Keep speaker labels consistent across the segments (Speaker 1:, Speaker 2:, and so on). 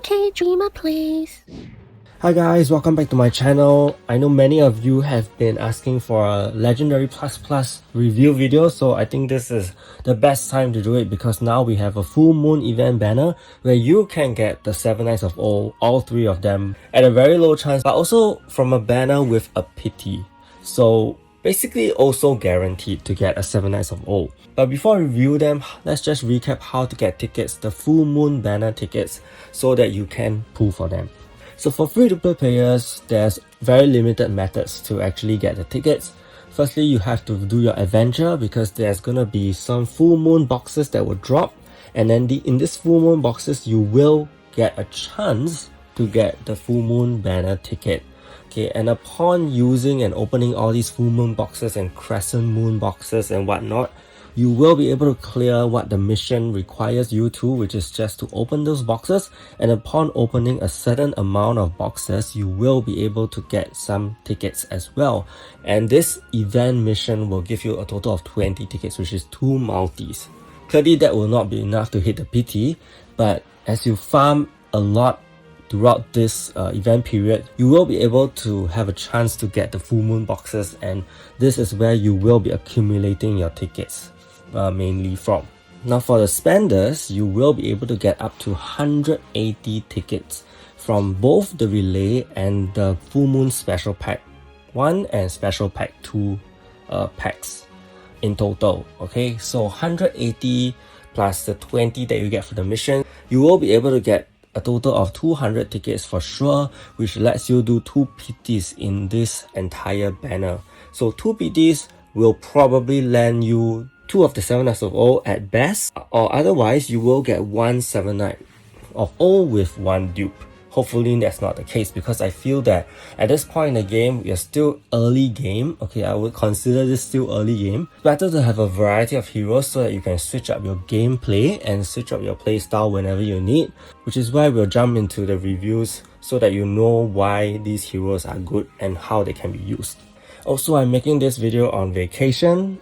Speaker 1: 1K Dreamer Plays.
Speaker 2: Hi guys, welcome back to my channel. I know many of you have been asking for a Legendary Plus review video, so I think this is the best time to do it because now we have a full moon event banner where you can get the 7 Knights of all 3 of them at a very low chance, but also from a banner with a pity. So basically also guaranteed to get a 7 Knights of Old. But before I review them, let's just recap how to get tickets, the full moon banner tickets, so that you can pull for them. So for free-to-play players, there's very limited methods to actually get the tickets. Firstly, you have to do your adventure because there's gonna be some full moon boxes that will drop, and then in this full moon boxes, you will get a chance to get the full moon banner ticket. Okay, and upon using and opening all these full moon boxes and crescent moon boxes and whatnot, you will be able to clear what the mission requires you to, which is just to open those boxes, and upon opening a certain amount of boxes, you will be able to get some tickets as well. And this event mission will give you a total of 20 tickets, which is 2 multis. Clearly that will not be enough to hit the PT, but as you farm a lot throughout this event period, you will be able to have a chance to get the full moon boxes, and this is where you will be accumulating your tickets mainly from. Now for the spenders, you will be able to get up to 180 tickets from both the relay and the full moon special pack 1 and special pack 2 packs in total. Okay, so 180 plus the 20 that you get for the mission, you will be able to get a total of 200 tickets for sure, which lets you do 2 PTs in this entire banner. So 2 PTs will probably land you 2 of the 7 Knights of Old at best, or otherwise you will get 1 7 Knight of Old with 1 dupe. Hopefully that's not the case, because I feel that at this point in the game, we are still early game. Okay, I would consider this still early game. It's better to have a variety of heroes so that you can switch up your gameplay and switch up your playstyle whenever you need, which is why we'll jump into the reviews so that you know why these heroes are good and how they can be used. Also, I'm making this video on vacation,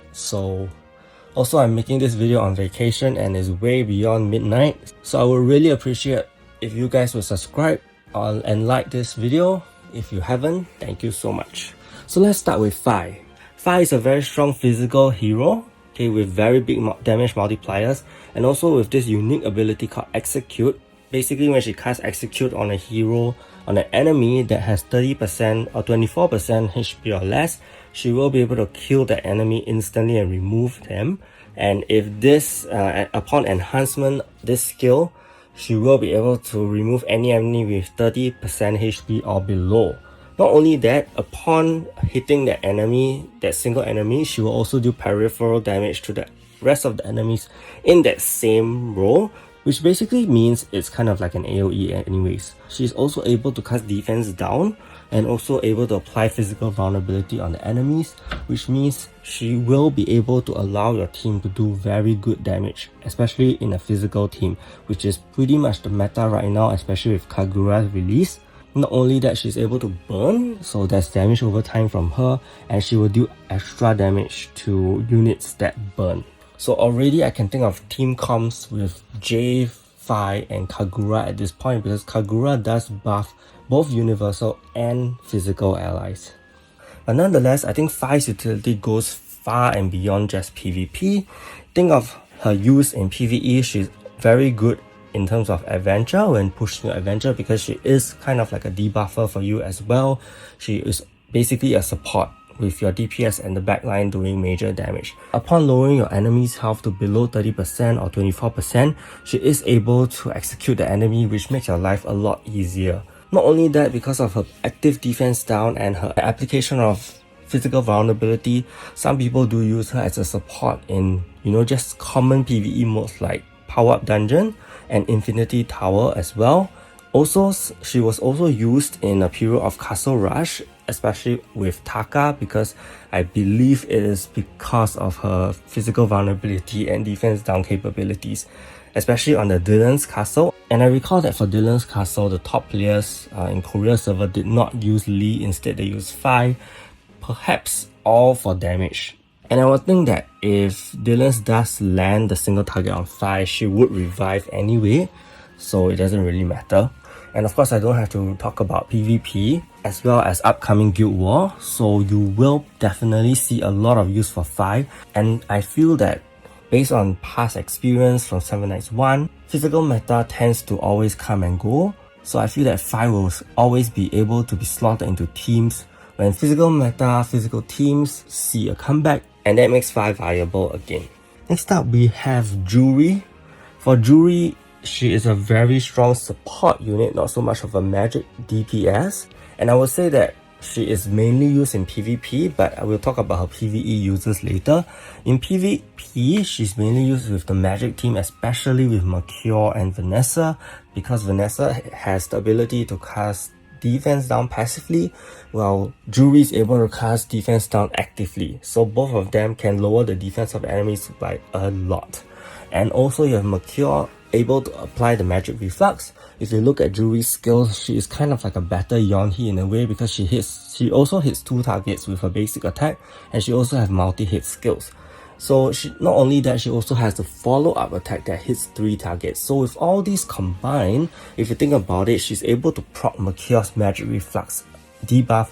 Speaker 2: and it's way beyond midnight, so I would really appreciate if you guys will subscribe and like this video. If you haven't, thank you so much. So let's start with Fi. Fi is a very strong physical hero, okay, with very big damage multipliers, and also with this unique ability called Execute. Basically, when she casts Execute on a hero, on an enemy that has 30% or 24% HP or less, she will be able to kill the enemy instantly and remove them. And if this, upon enhancement, this skill, she will be able to remove any enemy with 30% HP or below. Not only that, upon hitting the enemy, that single enemy, she will also do peripheral damage to the rest of the enemies in that same row, which basically means it's kind of like an AoE anyways. She's also able to cast defense down and also able to apply physical vulnerability on the enemies, which means she will be able to allow your team to do very good damage, especially in a physical team, which is pretty much the meta right now, especially with Kagura's release. Not only that, she's able to burn, so there's damage over time from her, and she will do extra damage to units that burn. So already I can think of team comps with J, Fi and Kagura at this point, because Kagura does buff both universal and physical allies. But nonetheless, I think Fi's utility goes far and beyond just PvP. Think of her use in PvE, she's very good in terms of adventure when pushing your adventure, because she is kind of like a debuffer for you as well. She is basically a support with your DPS and the backline doing major damage. Upon lowering your enemy's health to below 30% or 24%, she is able to execute the enemy, which makes your life a lot easier. Not only that, because of her active defense down and her application of physical vulnerability, some people do use her as a support in, just common PvE modes like Power Up Dungeon and Infinity Tower as well. Also, she was also used in a period of Castle Rush, especially with Taka, because I believe it is because of her physical vulnerability and defense down capabilities, especially on the Dylan's Castle. And I recall that for Dylan's Castle, the top players in Korea server did not use Lee, instead they used Fi, perhaps all for damage. And I would think that if Dylan's does land the single target on Fi, she would revive anyway, so it doesn't really matter. And of course, I don't have to talk about PvP as well as upcoming Guild War. So you will definitely see a lot of use for 5. And I feel that based on past experience from 7 Nights 1, physical meta tends to always come and go. So I feel that 5 will always be able to be slotted into teams when physical teams see a comeback, and that makes 5 viable again. Next up, we have JURI. For JURI, she is a very strong support unit, not so much of a magic DPS. And I would say that she is mainly used in PvP, but I will talk about her PvE uses later. In PvP, she's mainly used with the magic team, especially with Mercure and Vanessa, because Vanessa has the ability to cast defense down passively, while JURI is able to cast defense down actively. So both of them can lower the defense of the enemies by a lot. And also you have Mercure able to apply the magic reflux. If you look at JURI's skills, she is kind of like a better Yonhee in a way, because she also hits 2 targets with her basic attack, and she also has multi-hit skills. So not only that, she also has the follow-up attack that hits 3 targets. So with all these combined, if you think about it, she's able to proc Mercure's magic reflux debuff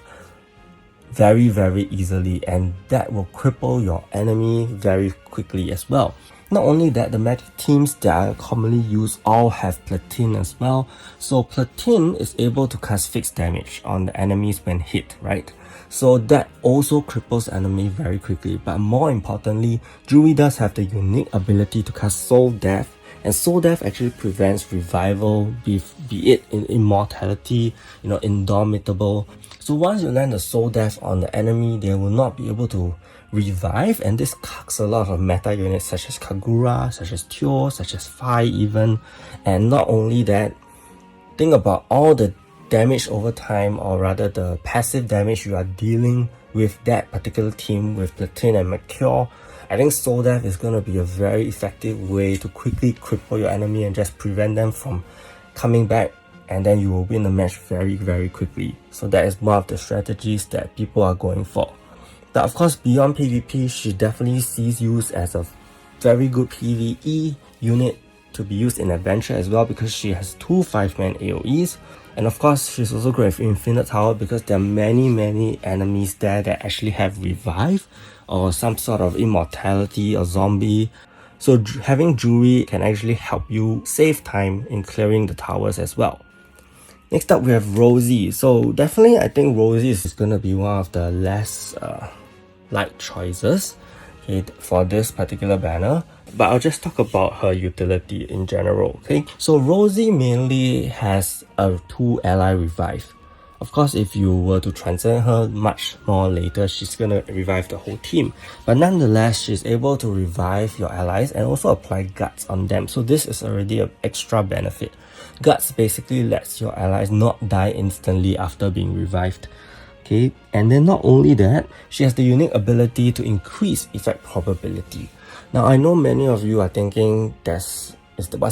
Speaker 2: very, very easily, and that will cripple your enemy very quickly as well. Not only that, the magic teams that are commonly used all have Platin as well. So Platin is able to cast fixed damage on the enemies when hit, right? So that also cripples enemy very quickly. But more importantly, JURI does have the unique ability to cast Souldeath, and Souldeath actually prevents revival, be it in immortality, indomitable. So once you land the Souldeath on the enemy, they will not be able to revive, and this cucks a lot of meta units such as Kagura, such as Tyo, such as Fai even. And not only that, think about all the damage over time, or rather the passive damage you are dealing with that particular team with Platin and Mercure. I think Souldeath is going to be a very effective way to quickly cripple your enemy and just prevent them from coming back, and then you will win the match very, very quickly. So that is one of the strategies that people are going for. But of course, beyond PvP, she definitely sees use as a very good PvE unit to be used in Adventure as well, because she has 2 5-man AoEs. And of course, she's also great with Infinite Tower, because there are many enemies there that actually have Revive or some sort of immortality or zombie. So having JURI can actually help you save time in clearing the towers as well. Next up, we have Rosie. So definitely, I think Rosie is going to be one of the less light choices for this particular banner, but I'll just talk about her utility in general. Okay, so Rosie mainly has a 2 ally revive. Of course, if you were to transcend her much more later, she's gonna revive the whole team, but nonetheless, she's able to revive your allies and also apply guts on them. So this is already an extra benefit. Guts basically lets your allies not die instantly after being revived. Okay, and then not only that, she has the unique ability to increase effect probability. Now, I know many of you are thinking what's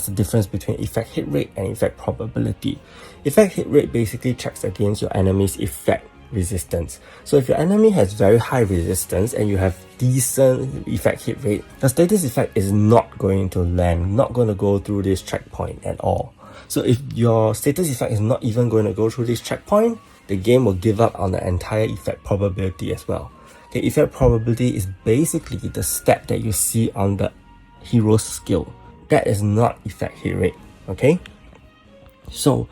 Speaker 2: the difference between effect hit rate and effect probability. Effect hit rate basically checks against your enemy's effect resistance. So if your enemy has very high resistance and you have decent effect hit rate, the status effect is not going to land, not going to go through this checkpoint at all. So if your status effect is not even going to go through this checkpoint, the game will give up on the entire effect probability as well. Okay, effect probability is basically the step that you see on the hero's skill. That is not effect hit rate, okay? So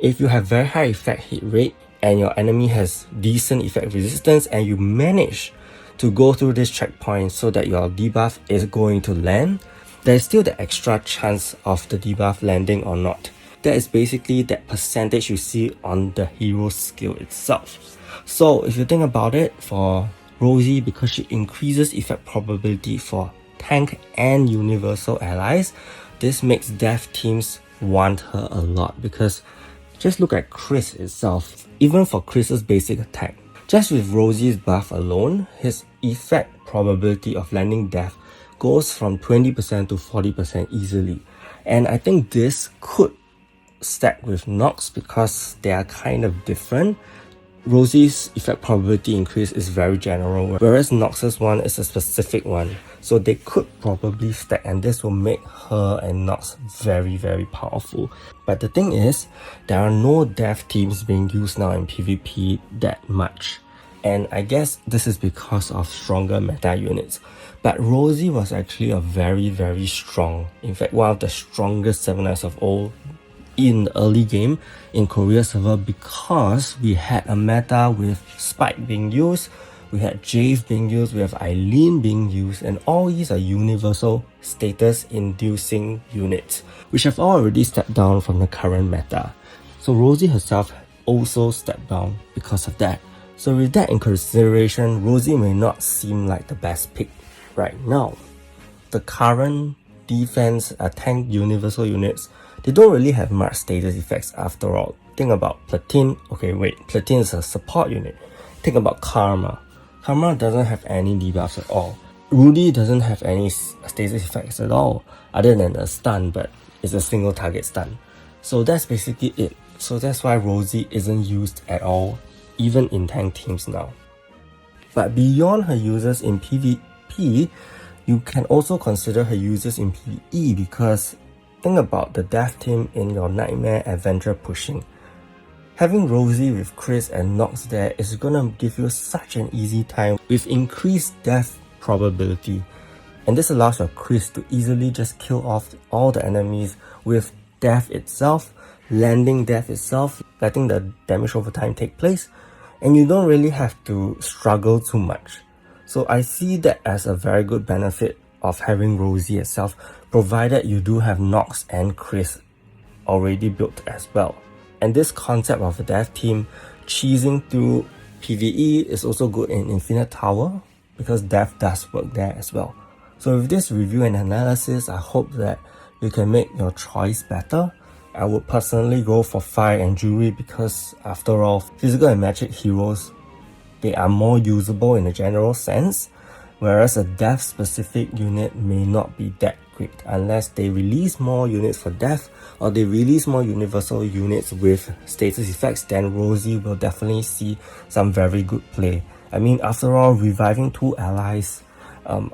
Speaker 2: if you have very high effect hit rate and your enemy has decent effect resistance and you manage to go through this checkpoint so that your debuff is going to land, there's still the extra chance of the debuff landing or not. That is basically that percentage you see on the hero's skill itself. So if you think about it, for Rosie, because she increases effect probability for tank and universal allies, this makes dev teams want her a lot, because just look at Chris itself. Even for Chris's basic attack, just with Rosie's buff alone, his effect probability of landing death goes from 20% to 40% easily. And I think this could stack with Nox because they are kind of different. Rosie's effect probability increase is very general, whereas Nox's one is a specific one. So they could probably stack, and this will make her and Nox very, very powerful. But the thing is, there are no death teams being used now in PvP that much. And I guess this is because of stronger meta units. But Rosie was actually a very, very strong, in fact, one of the strongest 7 Knights of all in the early game in Korea server, because we had a meta with Spike being used, we had Jave being used, we have Eileen being used, and all these are universal status inducing units, which have already stepped down from the current meta. So Rosie herself also stepped down because of that. So with that in consideration, Rosie may not seem like the best pick right now. The current defense tank universal units, they don't really have much status effects after all. Think about Platin. Okay, wait, Platin is a support unit. Think about Karma. Karma doesn't have any debuffs at all. Rudy doesn't have any status effects at all, other than a stun, but it's a single target stun. So that's basically it. So that's why Rosie isn't used at all, even in tank teams now. But beyond her users in PvP, you can also consider her users in PvE, because think about the death team in your nightmare adventure pushing. Having Rosie with Chris and Nox there is gonna give you such an easy time with increased death probability. And this allows your Chris to easily just kill off all the enemies with death itself, landing death itself, letting the damage over time take place, and you don't really have to struggle too much. So I see that as a very good benefit of having Rosie itself, provided you do have Nox and Chris already built as well. And this concept of a death team cheesing through PvE is also good in Infinite Tower, because death does work there as well. So with this review and analysis, I hope that you can make your choice better. I would personally go for Fire and JURI, because after all, physical and magic heroes, they are more usable in a general sense, whereas a death specific unit may not be that great unless they release more units for death, or they release more universal units with status effects. Then Rosie will definitely see some very good play. I mean, after all, reviving 2 allies in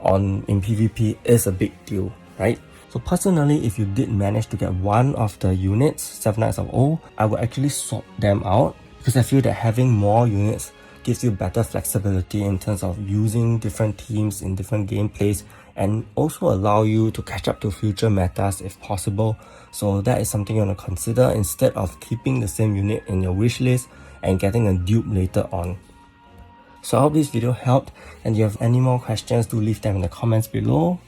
Speaker 2: PvP is a big deal, right? So personally, if you did manage to get one of the units, 7 Knights of O, I would actually swap them out, because I feel that having more units gives you better flexibility in terms of using different teams in different gameplays, and also allow you to catch up to future metas if possible. So that is something you want to consider, instead of keeping the same unit in your wish list and getting a dupe later on. So I hope this video helped, and if you have any more questions, do leave them in the comments below.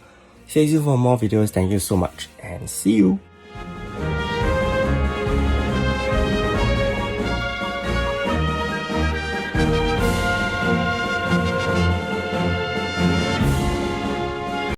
Speaker 2: Stay tuned for more videos. Thank you so much, and see you!